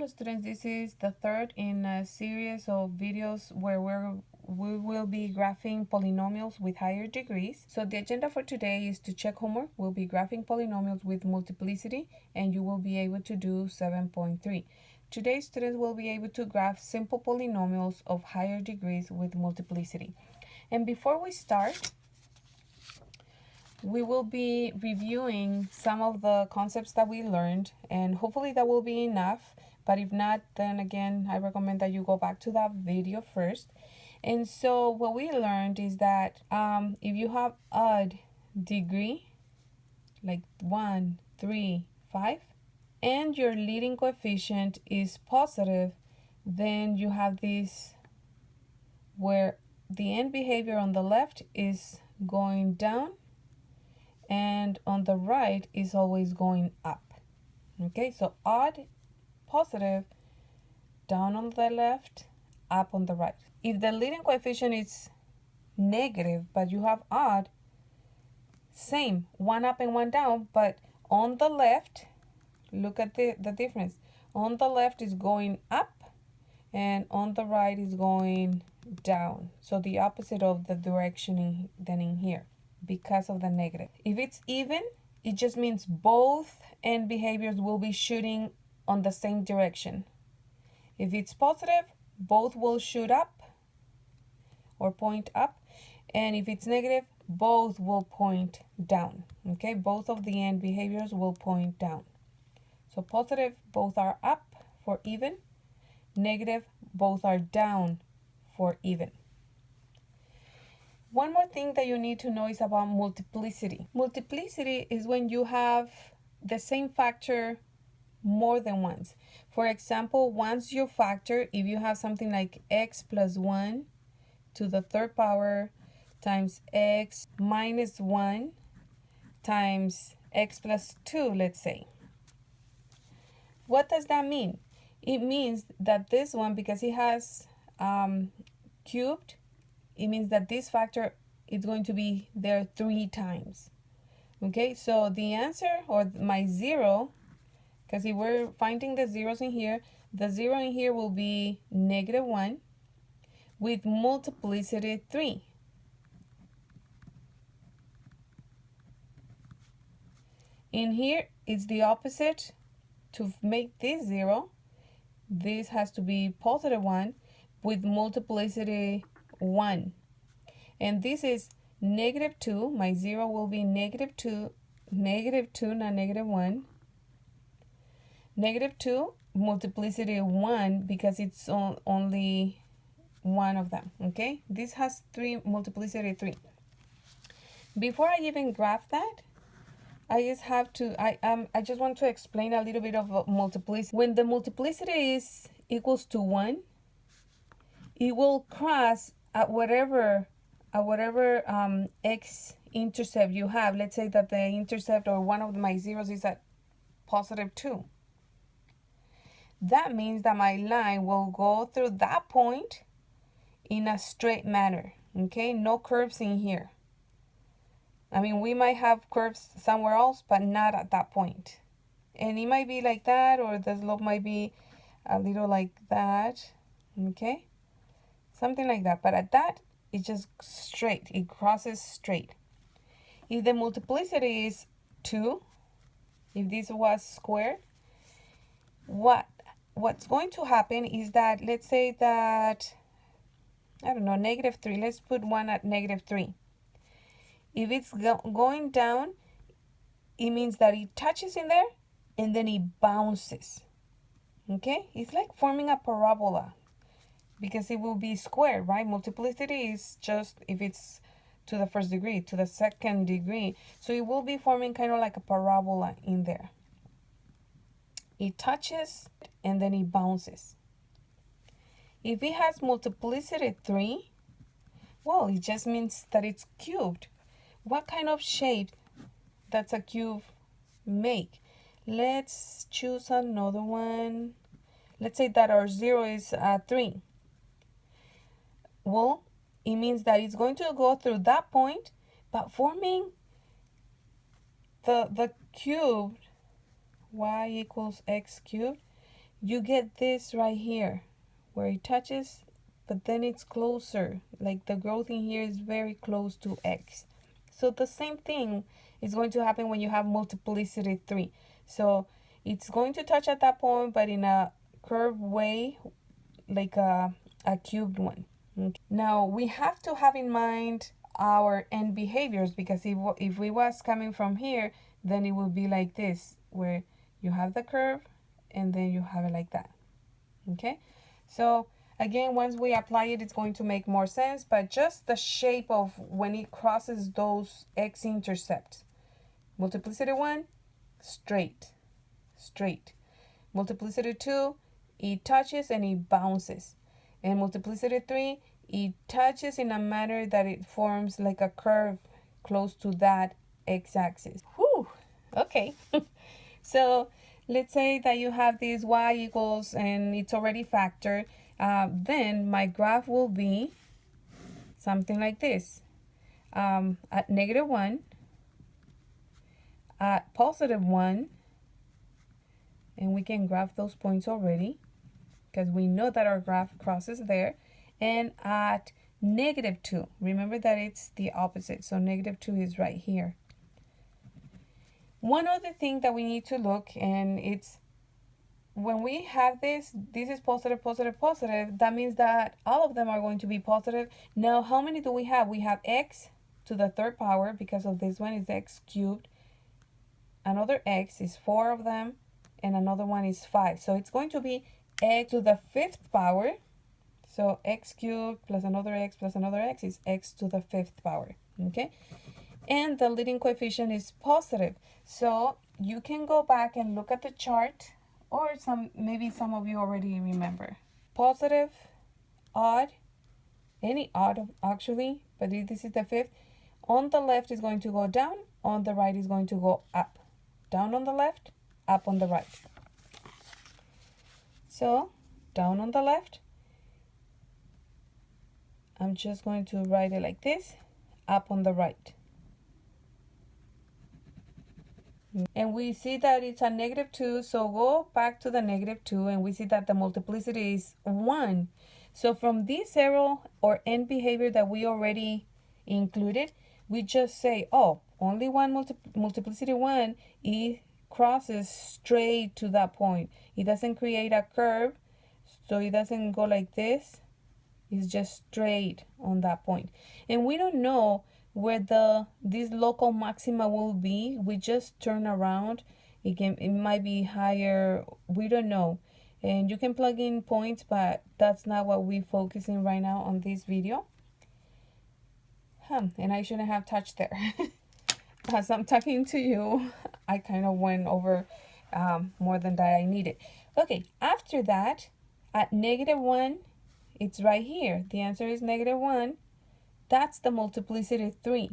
students, this is the third in a series of videos where we will be graphing polynomials with higher degrees. So the agenda for today is to check homework. We'll be graphing polynomials with multiplicity and you will be able to do 7.3. Today students will be able to graph simple polynomials of higher degrees with multiplicity. And before we start, we will be reviewing some of the concepts that we learned, and hopefully that will be enough. But if not, then again, I recommend that you go back to that video first. And so what we learned is that if you have odd degree, like 1, 3, 5, and your leading coefficient is positive, then you have this where the end behavior on the left is going down and on the right is always going up. Okay, so odd, positive, down on the left, up on the right. If the leading coefficient is negative, but you have odd, same, one up and one down, but on the left, look at the difference. On the left is going up, and on the right is going down. So the opposite of the direction than in here, because of the negative. If it's even, it just means both end behaviors will be shooting on the same direction. If it's positive, both will shoot up or point up, and if it's negative, both will point down. Okay, both of the end behaviors will point down. So positive, both are up for even. Negative, both are down for even. One more thing that you need to know is about multiplicity. Multiplicity is when you have the same factor more than once. For example, once you factor, if you have something like x plus 1 to the third power times x minus 1 times x plus 2, let's say. What does that mean? It means that this one, because it has cubed, it means that this factor is going to be there 3 times. Okay, so the answer, or my 0, because if we're finding the zeros in here, the 0 in here will be negative 1 with multiplicity 3. In here, it's the opposite. To make this 0, this has to be positive 1 with multiplicity 1. And this is negative 2. My 0 will be negative 2, not negative 1. Negative 2, multiplicity 1, because it's only one of them. Okay, this has 3, multiplicity 3. Before I even graph that, I just have to, I just want to explain a little bit of multiplicity. When the multiplicity is equals to 1, it will cross at whatever x-intercept you have. Let's say that the intercept or one of my zeros is at positive 2. That means that my line will go through that point in a straight manner. Okay, no curves in here. I mean, we might have curves somewhere else, but not at that point. And it might be like that, or the slope might be a little like that. Okay, something like that. But at that, it's just straight. It crosses straight. If the multiplicity is 2, if this was squared, what's going to happen is that, let's say that, I don't know, negative 3. Let's put 1 at negative 3. If it's going down, it means that it touches in there and then it bounces. Okay, it's like forming a parabola because it will be square, right? Multiplicity is just if it's to the first degree, to the second degree. So it will be forming kind of like a parabola in there. It touches and then it bounces. If it has multiplicity 3, well, it just means that it's cubed. What kind of shape does a cube make? Let's choose another one. Let's say that our 0 is 3. Well, it means that it's going to go through that point, but forming the cube, y equals x cubed, you get this right here where it touches, but then it's closer. Like the growth in here is very close to x. So the same thing is going to happen when you have multiplicity 3. So it's going to touch at that point, but in a curved way, like a cubed one. Okay. Now we have to have in mind our end behaviors, because if we was coming from here, then it would be like this, where you have the curve and then you have it like that. Okay, so again, once we apply it, it's going to make more sense, but just the shape of when it crosses those x-intercepts. Multiplicity 1, straight, straight. Multiplicity 2, it touches and it bounces. And multiplicity 3, it touches in a manner that it forms like a curve close to that x-axis. Whew, okay. So let's say that you have this y equals and it's already factored. Then my graph will be something like this. At -1, at +1, and we can graph those points already because we know that our graph crosses there, and at -2. Remember that it's the opposite, so -2 is right here. One other thing that we need to look, and it's when we have this is positive, positive, positive, that means that all of them are going to be positive. Now, how many do we have? We have x to the third power, because of this one is x cubed. Another x is 4 of them, and another one is 5. So it's going to be x to the fifth power. So x cubed plus another x is x to the fifth power, okay? And the leading coefficient is positive. So you can go back and look at the chart, or maybe some of you already remember. Positive, odd, any odd actually, but this is the fifth. On the left is going to go down, on the right is going to go up. Down on the left, up on the right. So down on the left, I'm just going to write it like this, up on the right. And we see that it's a -2, so go back to the -2, and we see that the multiplicity is 1. So from this arrow or end behavior that we already included, we just say, oh, only one multiplicity 1, it crosses straight to that point. It doesn't create a curve, so it doesn't go like this. It's just straight on that point. And we don't know where this local maxima will be. We just turn around. It might be higher. We don't know. And you can plug in points, but that's not what we're focusing right now on this video. And I shouldn't have touched there. As I'm talking to you, I kind of went over more than that I needed. Okay, after that, at -1, it's right here. The answer is -1. That's the multiplicity 3.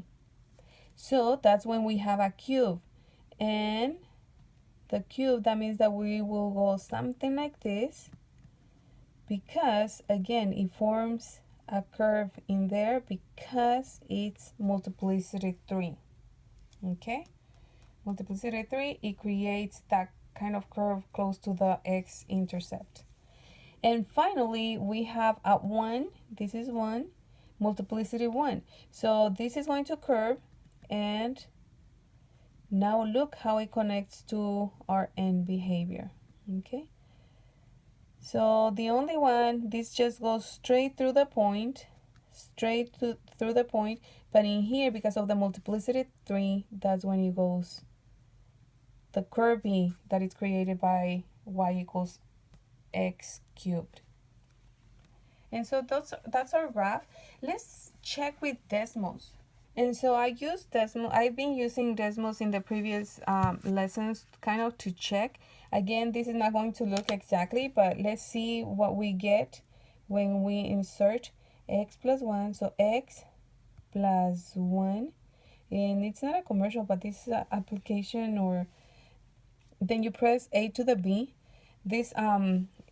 So that's when we have a cube. And the cube, that means that we will go something like this, because again, it forms a curve in there because it's multiplicity 3. Okay? Multiplicity 3, it creates that kind of curve close to the x-intercept. And finally, we have at 1, this is 1, multiplicity 1. So this is going to curve, and now look how it connects to our end behavior. Okay, so the only one, this just goes straight through the point, through the point, but in here, because of the multiplicity 3, that's when it goes the curvy that is created by y equals x cubed. And so that's our graph. Let's check with Desmos. And so I use Desmos. I've been using Desmos in the previous lessons kind of to check. Again, this is not going to look exactly, but let's see what we get when we insert x plus 1. So x plus 1. And it's not a commercial, but this is an application, or then you press A to the B. This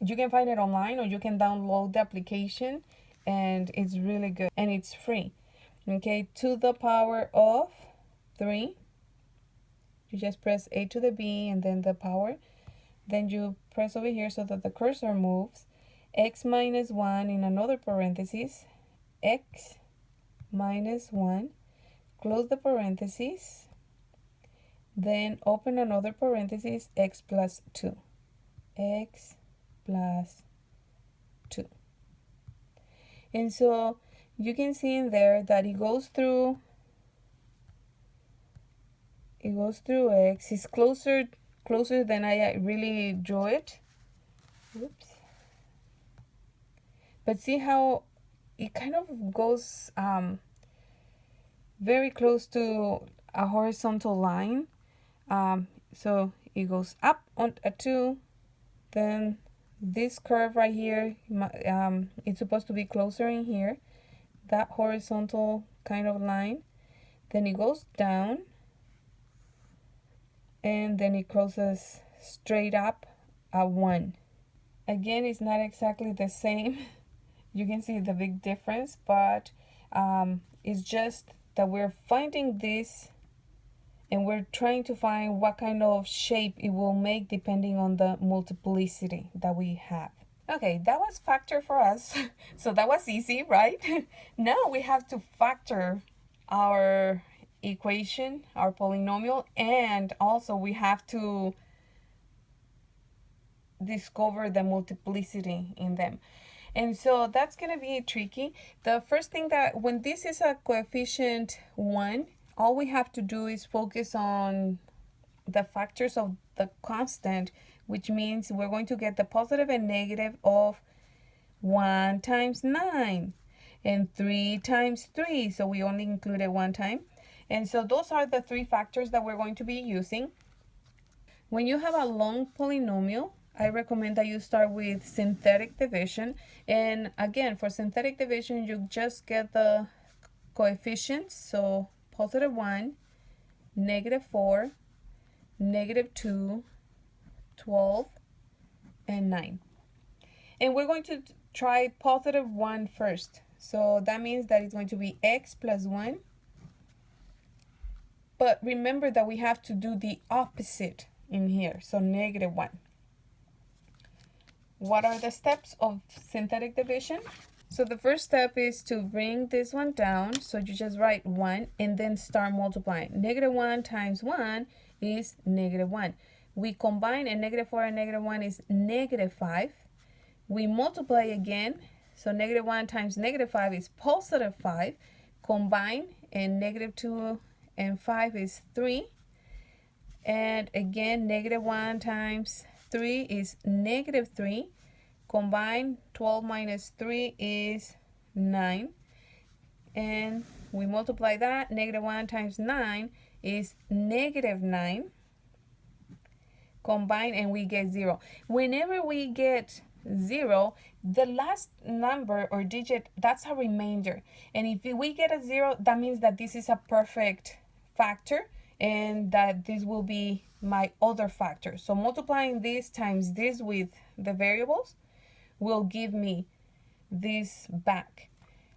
you can find it online, or you can download the application, and it's really good and it's free. Okay, to the power of 3. You just press A to the B and then the power. Then you press over here so that the cursor moves. X minus 1 in another parenthesis. X minus 1. Close the parenthesis. Then open another parenthesis. X plus 2. X plus 2. And so you can see in there that it goes through X. It's closer than I really drew it. Oops. But see how it kind of goes very close to a horizontal line. So it goes up on a 2. Then this curve right here, it's supposed to be closer in here. That horizontal kind of line. Then it goes down. And then it crosses straight up a 1. Again, it's not exactly the same. You can see the big difference, but it's just that we're finding this and we're trying to find what kind of shape it will make depending on the multiplicity that we have. Okay, that was factor for us. So that was easy, right? Now we have to factor our equation, our polynomial, and also we have to discover the multiplicity in them. And so that's going to be tricky. The first thing that when this is a coefficient 1, all we have to do is focus on the factors of the constant, which means we're going to get the positive and negative of 1 times 9 and 3 times 3. So we only included 1 time. And so those are the 3 factors that we're going to be using. When you have a long polynomial, I recommend that you start with synthetic division. And again, for synthetic division, you just get the coefficients. So positive 1, negative 4, negative 2, 12, and 9. And we're going to try positive 1 first. So that means that it's going to be x plus 1. But remember that we have to do the opposite in here. So negative 1. What are the steps of synthetic division? So the first step is to bring this one down. So you just write 1 and then start multiplying. Negative 1 times 1 is negative 1. We combine, and negative 4 and negative 1 is negative 5. We multiply again. So negative 1 times negative 5 is positive 5. Combine, and negative 2 and 5 is 3. And again, negative 1 times 3 is negative 3. Combine, 12 minus 3 is 9. And we multiply that. Negative 1 times 9 is negative 9. Combine, and we get 0. Whenever we get 0, the last number or digit, that's a remainder. And if we get a 0, that means that this is a perfect factor and that this will be my other factor. So multiplying this times this with the variables will give me this back.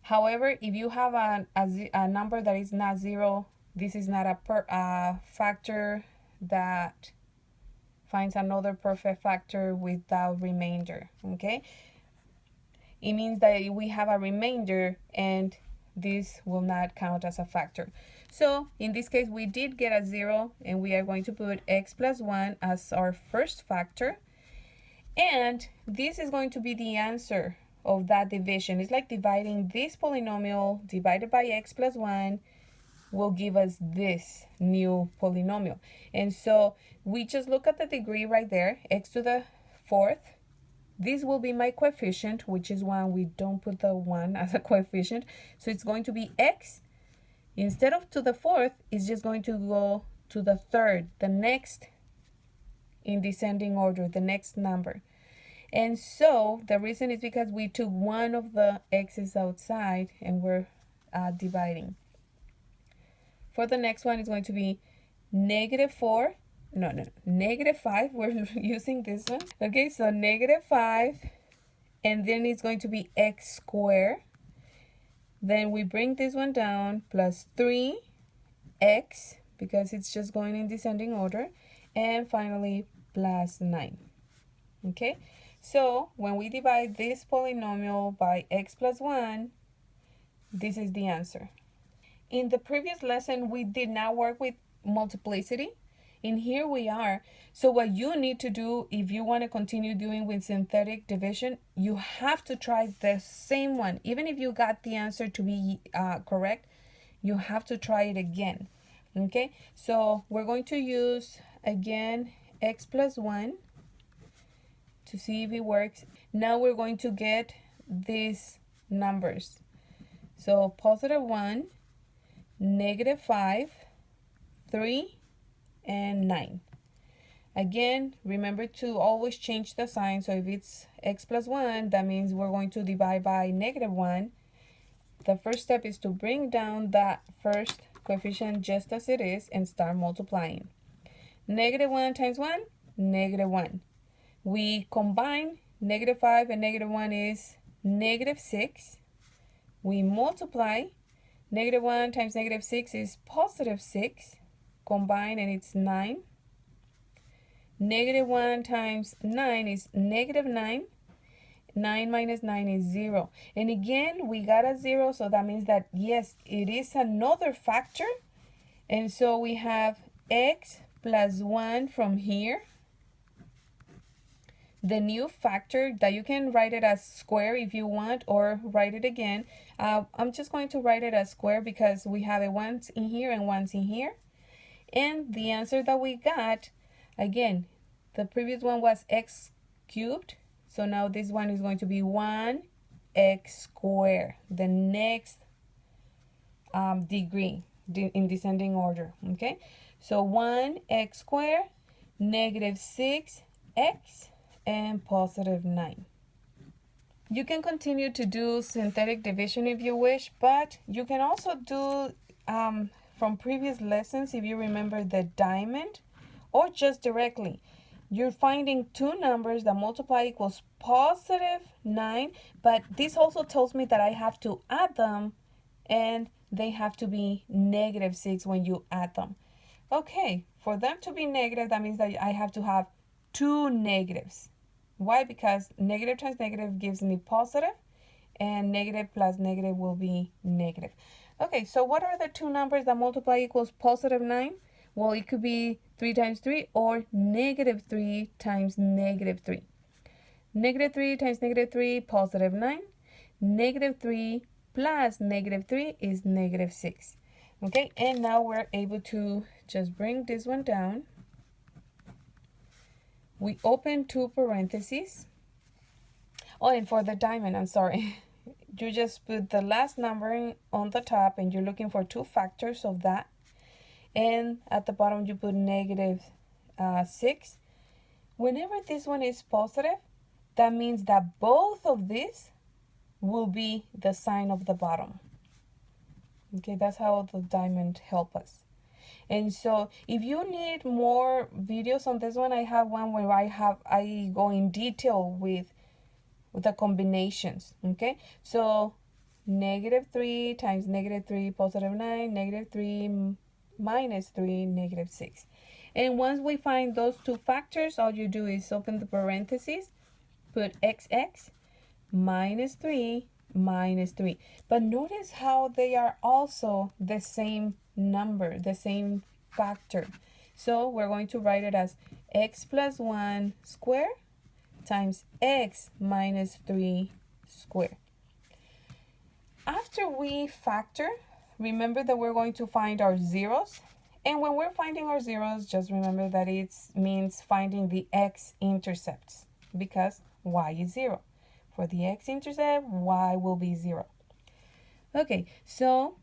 However, if you have a number that is not 0, this is not a factor that finds another perfect factor without remainder, okay? It means that we have a remainder and this will not count as a factor. So in this case, we did get a 0 and we are going to put x plus 1 as our first factor. And this is going to be the answer of that division. It's like dividing this polynomial divided by x plus 1 will give us this new polynomial. And so we just look at the degree right there, x to the 4th. This will be my coefficient, which is 1. We don't put the 1 as a coefficient. So it's going to be x. Instead of to the 4th, it's just going to go to the 3rd, the next in descending order, the next number. And so the reason is because we took one of the x's outside and we're dividing. For the next one, it's going to be negative 4. No, negative 5. We're using this one. Okay, so negative 5. And then it's going to be x squared. Then we bring this one down, plus 3x, because it's just going in descending order. And finally, plus 9. Okay, so when we divide this polynomial by x plus 1, this is the answer. In the previous lesson, we did not work with multiplicity. And here we are. So what you need to do if you want to continue doing with synthetic division, you have to try the same one. Even if you got the answer to be correct, you have to try it again. Okay, so we're going to use again x plus 1 to see if it works. Now we're going to get these numbers. So positive 1, negative 5, 3, and 9. Again, remember to always change the sign. So if it's x plus 1, that means we're going to divide by negative 1. The first step is to bring down that first coefficient just as it is and start multiplying. Negative 1 times 1, negative 1. We combine negative 5 and negative 1 is negative 6. We multiply. Negative 1 times negative 6 is positive 6. Combine and it's 9. Negative 1 times 9 is negative 9. 9 minus 9 is 0. And again, we got a 0, so that means that, yes, it is another factor. And so we have x plus 1 from here. The new factor that you can write it as square if you want, or write it again. I'm just going to write it as square because we have it once in here and once in here. And the answer that we got, again, the previous one was x cubed. So now this one is going to be 1x squared, the next degree in descending order. Okay, so 1x squared, negative 6x, and positive 9. You can continue to do synthetic division if you wish, but you can also do from previous lessons, if you remember, the diamond, or just directly. You're finding two numbers that multiply equals positive 9, but this also tells me that I have to add them, and they have to be negative 6 when you add them. Okay, for them to be negative, that means that I have to have two negatives. Why? Because negative times negative gives me positive, and negative plus negative will be negative. Okay, so what are the two numbers that multiply equals positive 9? Well, it could be 3 times 3 or negative 3 times negative 3. Negative 3 times negative 3, positive 9. Negative 3 plus negative 3 is negative 6. Okay, and now we're able to just bring this one down. We open two parentheses. Oh, and for the diamond, I'm sorry. You just put the last number on the top and you're looking for two factors of that. And at the bottom you put negative 6. Whenever this one is positive, that means that both of these will be the sign of the bottom. Okay, that's how the diamond help us. And so if you need more videos on this one, I have one where I go in detail with the combinations. Okay, so negative 3 times negative 3, positive 9, negative 3 minus 3, negative 6. And once we find those two factors, all you do is open the parentheses, put xx minus 3 minus 3. But notice how they are also the same number, the same factor. So we're going to write it as x plus 1 squared times x minus 3 squared. After we factor, remember that we're going to find our zeros. And when we're finding our zeros, just remember that it means finding the x-intercepts, because y is 0. For the x-intercept, y will be 0. Okay, so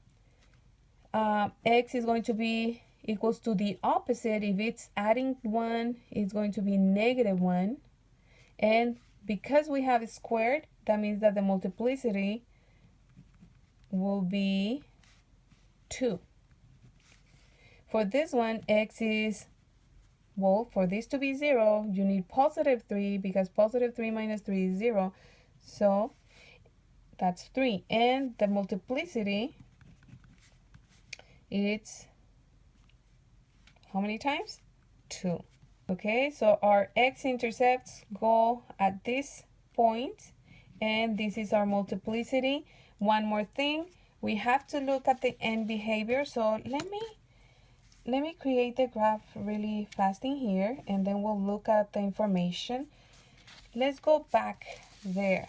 x is going to be equals to the opposite. If it's adding 1, it's going to be negative 1. And because we have it squared, that means that the multiplicity will be 2. For this one, x is, well, for this to be 0, you need positive 3, because positive 3 minus 3 is 0. So that's 3. And the multiplicity, it's how many times? 2. Okay, so our x-intercepts go at this point, and this is our multiplicity. One more thing, we have to look at the end behavior. So let me create the graph really fast in here, and then we'll look at the information. Let's go back there.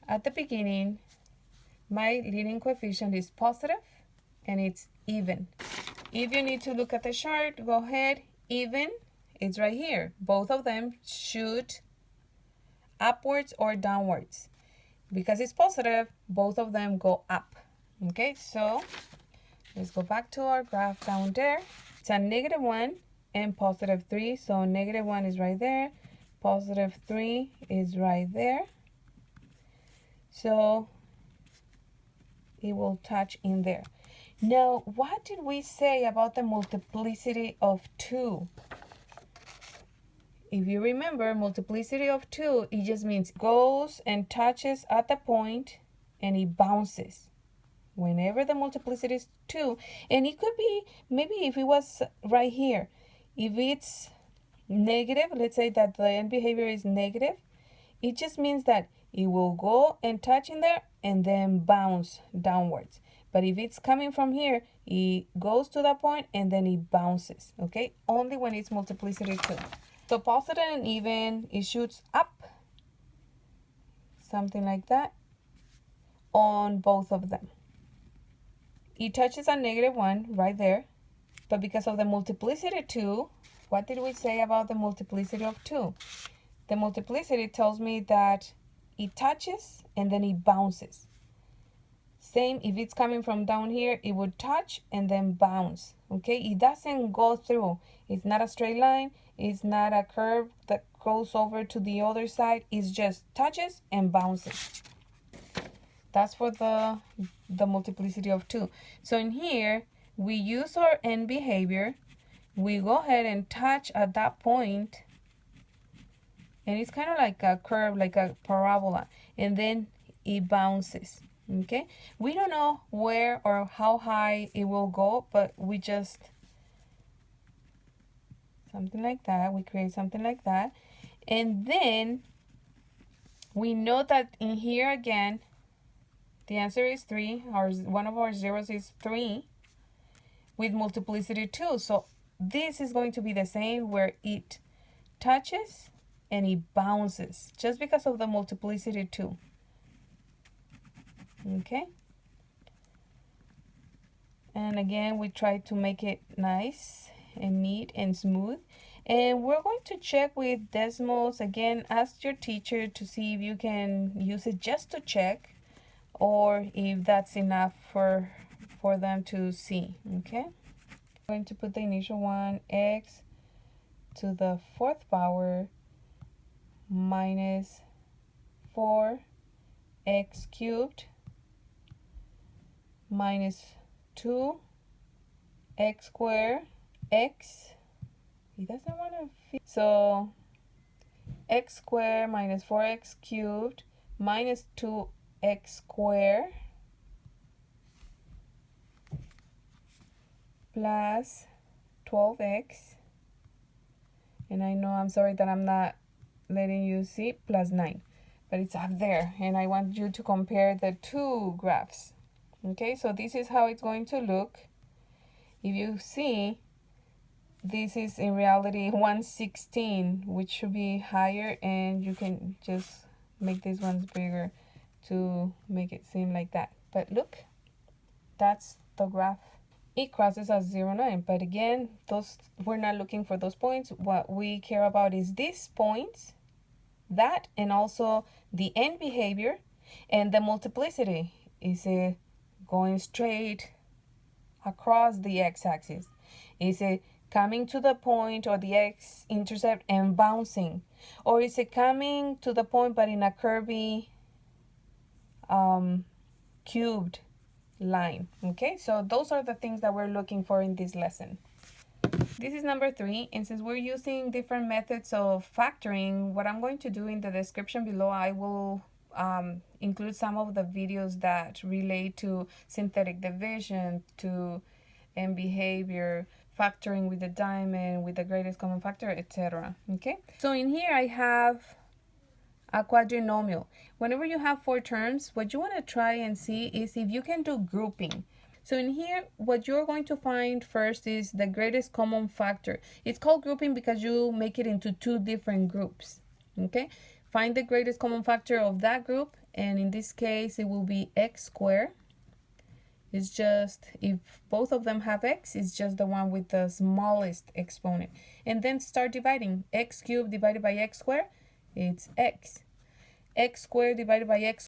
At the beginning, my leading coefficient is positive, and it's even. If you need to look at the chart, go ahead. Even, it's right here. Both of them shoot upwards or downwards. Because it's positive, both of them go up. Okay, so let's go back to our graph down there. It's a -1 and +3. So -1 is right there. +3 is right there. So it will touch in there. Now, what did we say about the multiplicity of 2? If you remember, multiplicity of 2, it just means goes and touches at the point and it bounces. Whenever the multiplicity is 2, and it could be, maybe if it was right here, if it's negative, let's say that the end behavior is negative, it just means that it will go and touch in there and then bounce downwards. But if it's coming from here, it goes to that point and then it bounces, okay? Only when it's multiplicity 2. So positive and even, it shoots up, something like that, on both of them. It touches a -1 right there, but because of the multiplicity 2, what did we say about the multiplicity of 2? The multiplicity tells me that it touches and then it bounces. Same if it's coming from down here, it would touch and then bounce, okay? It doesn't go through. It's not a straight line. It's not a curve that goes over to the other side. It's just touches and bounces. That's for the multiplicity of 2. So in here, we use our end behavior. We go ahead and touch at that point, and it's kind of like a curve, like a parabola, and then it bounces. Okay, we don't know where or how high it will go, but we just something like that. We create something like that, and then we know that in here again, the answer is 3. One of our zeros is 3 with multiplicity 2. So this is going to be the same, where it touches and it bounces just because of the multiplicity 2. Okay, and again we try to make it nice and neat and smooth, and we're going to check with decimals. Again, ask your teacher to see if you can use it just to check, or if that's enough for them to see. Okay, I'm going to put the initial one, x to the 4th power minus 4x cubed minus 2x squared x. He doesn't want to fit. So x squared minus 4x cubed minus 2x squared plus 12x. And I know, I'm sorry that I'm not letting you see, plus 9. But it's up there, and I want you to compare the two graphs. Okay, so this is how it's going to look. If you see, this is in reality 116, which should be higher, and you can just make these ones bigger to make it seem like that. But look, that's the graph. It crosses at 0, 9, but again, we're not looking for those points. What we care about is these points, that, and also the end behavior and the multiplicity. Is it going straight across the x-axis? Is it coming to the point or the x-intercept and bouncing? Or is it coming to the point but in a curvy cubed line? Okay, so those are the things that we're looking for in this lesson. This is number 3, and since we're using different methods of factoring, what I'm going to do in the description below, I will include some of the videos that relate to synthetic division, to end behavior, factoring with the diamond, with the greatest common factor, etc. Okay, so in here I have a quadrinomial. Whenever you have 4 terms, what you want to try and see is if you can do grouping. So in here, what you're going to find first is the greatest common factor. It's called grouping because you make it into 2 different groups. Okay, find the greatest common factor of that group, and in this case, it will be x squared. It's just, if both of them have x, it's just the one with the smallest exponent. And then start dividing. X cubed divided by x squared, it's x. X squared divided by x